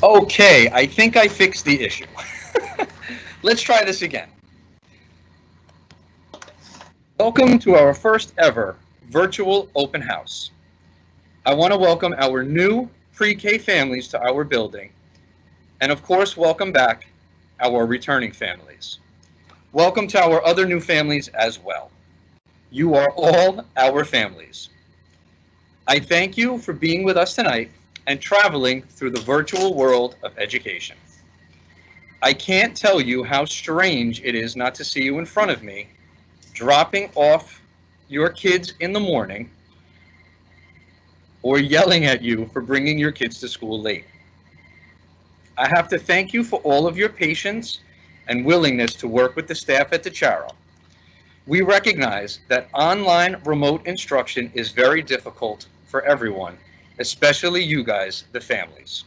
Okay, I think I fixed the issue. Let's try this again. Welcome to our first ever virtual open house. I want to welcome our new pre-K families to our building, and of course, welcome back our returning families. Welcome to our other new families as well. You are all our families. I thank you for being with us tonight and traveling through the virtual world of education. I can't tell you how strange it is not to see you in front of me, dropping off your kids in the morning or yelling at you for bringing your kids to school late. I have to thank you for all of your patience and willingness to work with the staff at DeCharo. We recognize that online remote instruction is very difficult for everyone, especially you guys, the families.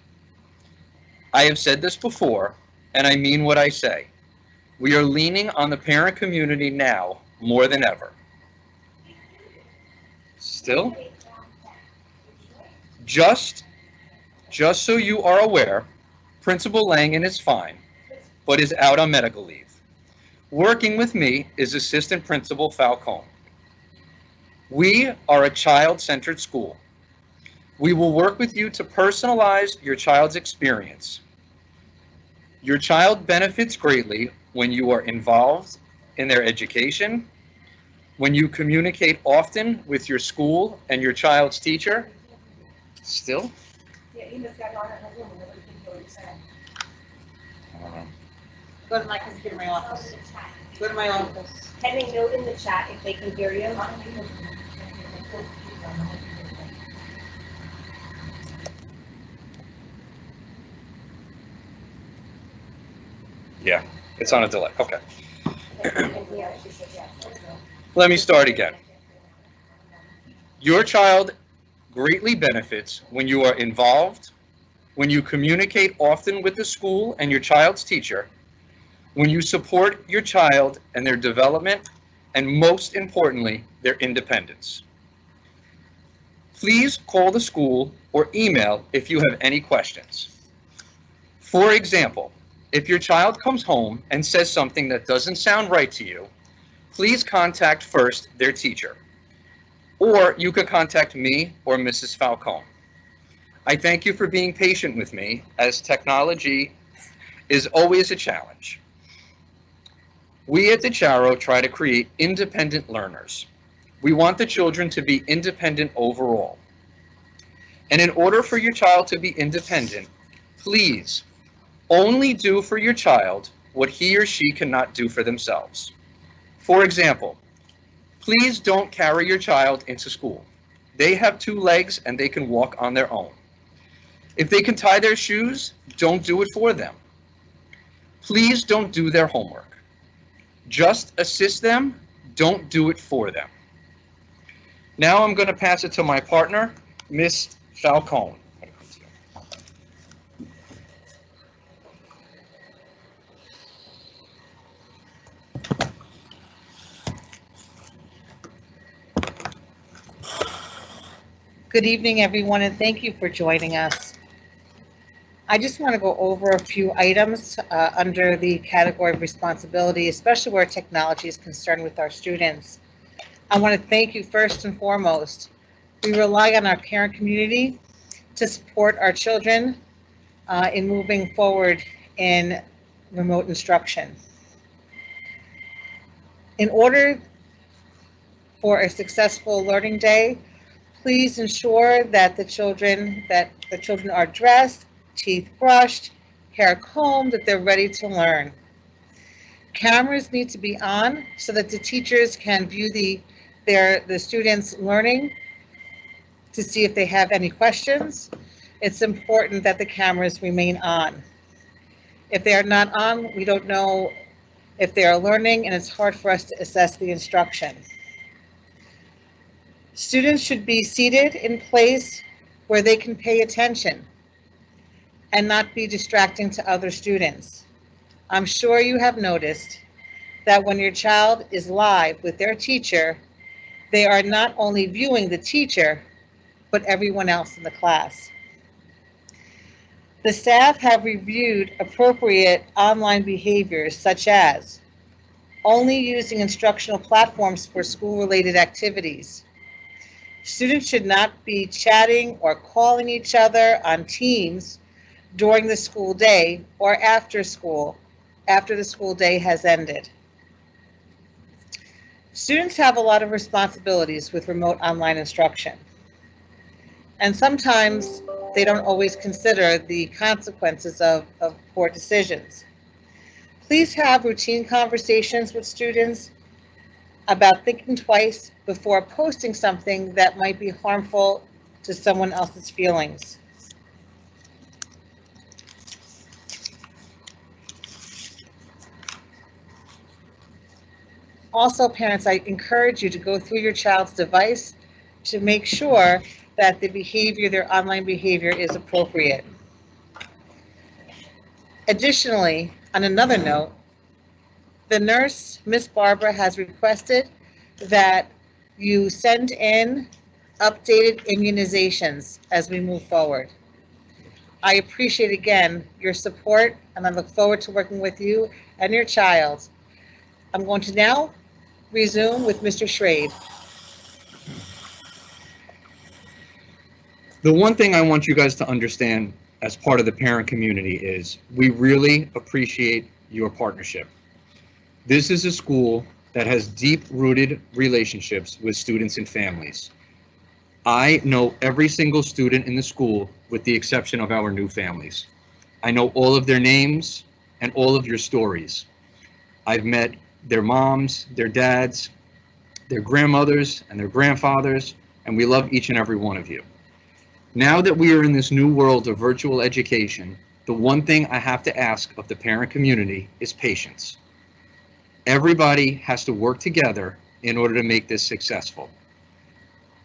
I have said this before, and I mean what I say. We are leaning on the parent community now more than ever. Still? Just so you are aware, Principal Langen is fine, but is out on medical leave. Working with me is Assistant Principal Falcone. We are a child-centered school. We will work with you to personalize your child's experience. Your child benefits greatly when you are involved in their education, when you communicate often with your school and your child's teacher. Still? Go to my computer, my office. Go to my office. Can they note in the chat if they can hear you? Yeah, it's on a delay. Okay. Let me start again. Your child greatly benefits when you are involved, when you communicate often with the school and your child's teacher, when you support your child and their development, and most importantly, their independence. Please call the school or email if you have any questions. For example, if your child comes home and says something that doesn't sound right to you, please contact first their teacher. Or you could contact me or Mrs. Falcone. I thank you for being patient with me, as technology is always a challenge. We at DeCharo try to create independent learners. We want the children to be independent overall. And in order for your child to be independent, please only do for your child what he or she cannot do for themselves. For example, please don't carry your child into school. They have 2 legs and they can walk on their own. If they can tie their shoes, don't do it for them. Please don't do their homework. Just assist them, don't do it for them. Now I'm going to pass it to my partner, Miss Falcone. Good evening, everyone, and thank you for joining us. I just want to go over a few items under the category of responsibility, especially where technology is concerned with our students. I want to thank you first and foremost. We rely on our parent community to support our children in moving forward in remote instruction. In order for a successful learning day, please ensure that the children are dressed, teeth brushed, hair combed, that they're ready to learn. Cameras need to be on so that the teachers can view the students learning to see if they have any questions. It's important that the cameras remain on. If they are not on, we don't know if they are learning, and it's hard for us to assess the instruction. Students should be seated in place where they can pay attention and not be distracting to other students. I'm sure you have noticed that when your child is live with their teacher, they are not only viewing the teacher, but everyone else in the class. The staff have reviewed appropriate online behaviors such as only using instructional platforms for school-related activities. Students should not be chatting or calling each other on Teams during the school day or after the school day has ended. Students have a lot of responsibilities with remote online instruction, and sometimes they don't always consider the consequences of poor decisions. Please have routine conversations with students about thinking twice before posting something that might be harmful to someone else's feelings. Also, parents, I encourage you to go through your child's device to make sure that the behavior, their online behavior, is appropriate. Additionally, on another note, the nurse, Miss Barbara, has requested that you send in updated immunizations as we move forward. I appreciate again your support, and I look forward to working with you and your child. I'm going to now resume with Mr. Schrade. The one thing I want you guys to understand as part of the parent community is we really appreciate your partnership. This is a school that has deep-rooted relationships with students and families. I know every single student in the school with the exception of our new families. I know all of their names and all of your stories. I've met their moms, their dads, their grandmothers, and their grandfathers, and we love each and every one of you. Now that we are in this new world of virtual education, the one thing I have to ask of the parent community is patience. Everybody has to work together in order to make this successful.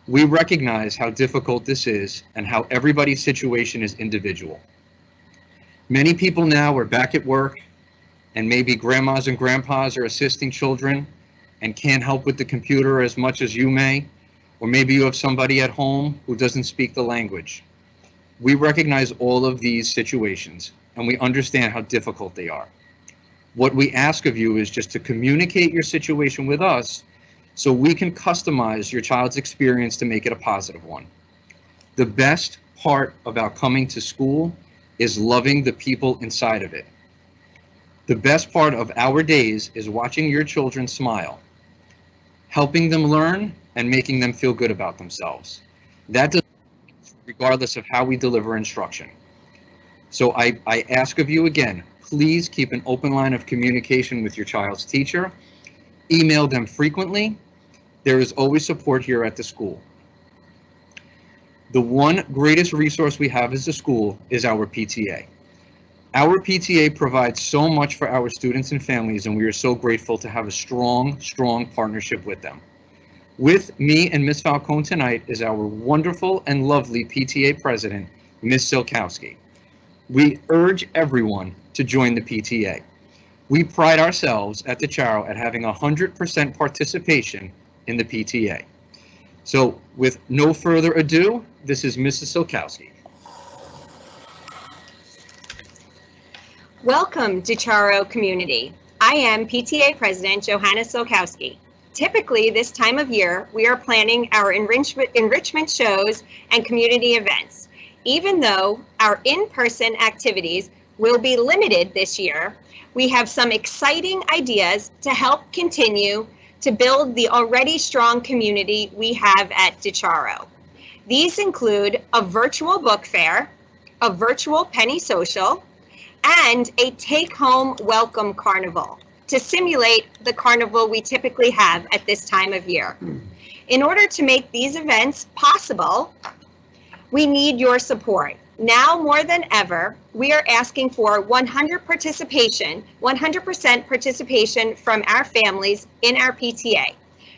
We recognize how difficult this is and how everybody's situation is individual. Many people now are back at work, and maybe grandmas and grandpas are assisting children and can't help with the computer as much as you may, or maybe you have somebody at home who doesn't speak the language. We recognize all of these situations, and we understand how difficult they are. What we ask of you is just to communicate your situation with us so we can customize your child's experience to make it a positive one. The best part about coming to school is loving the people inside of it. The best part of our days is watching your children smile, helping them learn, and making them feel good about themselves. That does, regardless of how we deliver instruction. So I ask of you again, please keep an open line of communication with your child's teacher. Email them frequently. There is always support here at the school. The one greatest resource we have as a school is our PTA. Our PTA provides so much for our students and families, and we are so grateful to have a strong partnership with them. With me and Ms. Falcone tonight is our wonderful and lovely PTA president, Ms. Silkowski. We urge everyone to join the PTA. We pride ourselves at DiCiaro at having 100% participation in the PTA. So with no further ado, this is Mrs. Silkowski. Welcome, DiCiaro community. I am PTA President Johanna Silkowski. Typically, this time of year, we are planning our enrichment shows and community events. Even though our in-person activities will be limited this year, we have some exciting ideas to help continue to build the already strong community we have at DiCiaro. These include a virtual book fair, a virtual penny social, and a take-home welcome carnival to simulate the carnival we typically have at this time of year. In order to make these events possible, we need your support. Now more than ever, we are asking for 100% participation from our families in our PTA.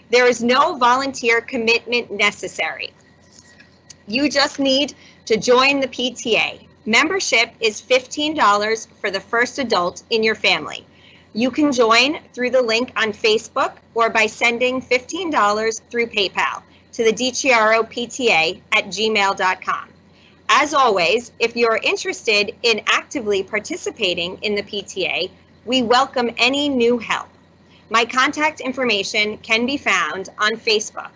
There is no volunteer commitment necessary. You just need to join the PTA. Membership is $15 for the first adult in your family. You can join through the link on Facebook or by sending $15 through PayPal to the DiCiaro PTA at gmail.com. As always, if you're interested in actively participating in the PTA, we welcome any new help. My contact information can be found on Facebook.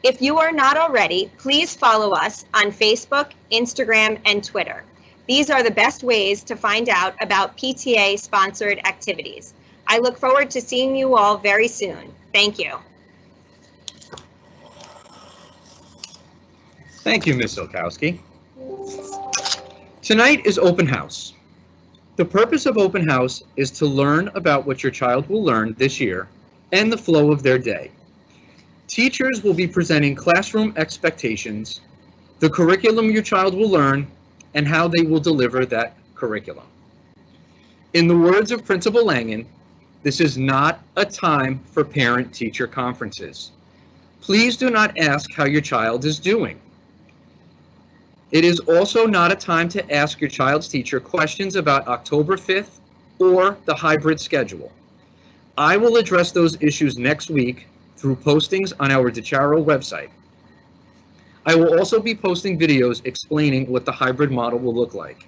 If you are not already, please follow us on Facebook, Instagram, and Twitter. These are the best ways to find out about PTA-sponsored activities. I look forward to seeing you all very soon. Thank you. Thank you, Ms. Silkowski. Tonight is open house. The purpose of open house is to learn about what your child will learn this year and the flow of their day. Teachers will be presenting classroom expectations, the curriculum your child will learn, and how they will deliver that curriculum. In the words of Principal Langen, this is not a time for parent-teacher conferences. Please do not ask how your child is doing. It is also not a time to ask your child's teacher questions about October 5th or the hybrid schedule. I will address those issues next week through postings on our DeCharo website. I will also be posting videos explaining what the hybrid model will look like.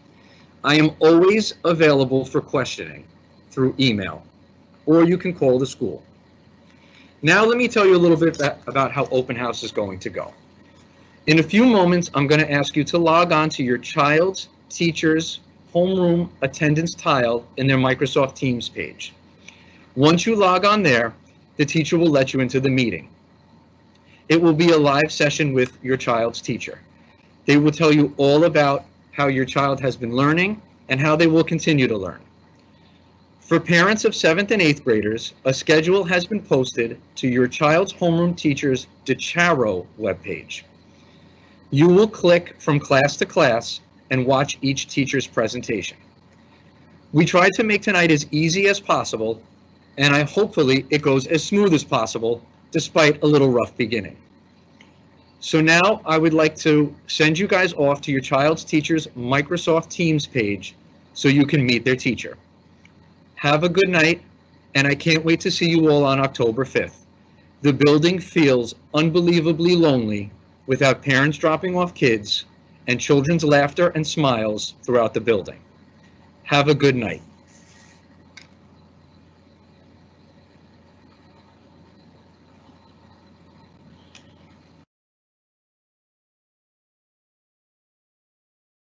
I am always available for questioning through email, or you can call the school. Now let me tell you a little bit about how open house is going to go. In a few moments, I'm going to ask you to log on to your child's teacher's homeroom attendance tile in their Microsoft Teams page. Once you log on there, the teacher will let you into the meeting. It will be a live session with your child's teacher. They will tell you all about how your child has been learning and how they will continue to learn. For parents of 7th and 8th graders, a schedule has been posted to your child's homeroom teacher's DeCharo webpage. You will click from class to class and watch each teacher's presentation. We tried to make tonight as easy as possible, and hopefully it goes as smooth as possible, despite a little rough beginning. So now I would like to send you guys off to your child's teacher's Microsoft Teams page so you can meet their teacher. Have a good night, and I can't wait to see you all on October 5th. The building feels unbelievably lonely without parents dropping off kids and children's laughter and smiles throughout the building. Have a good night.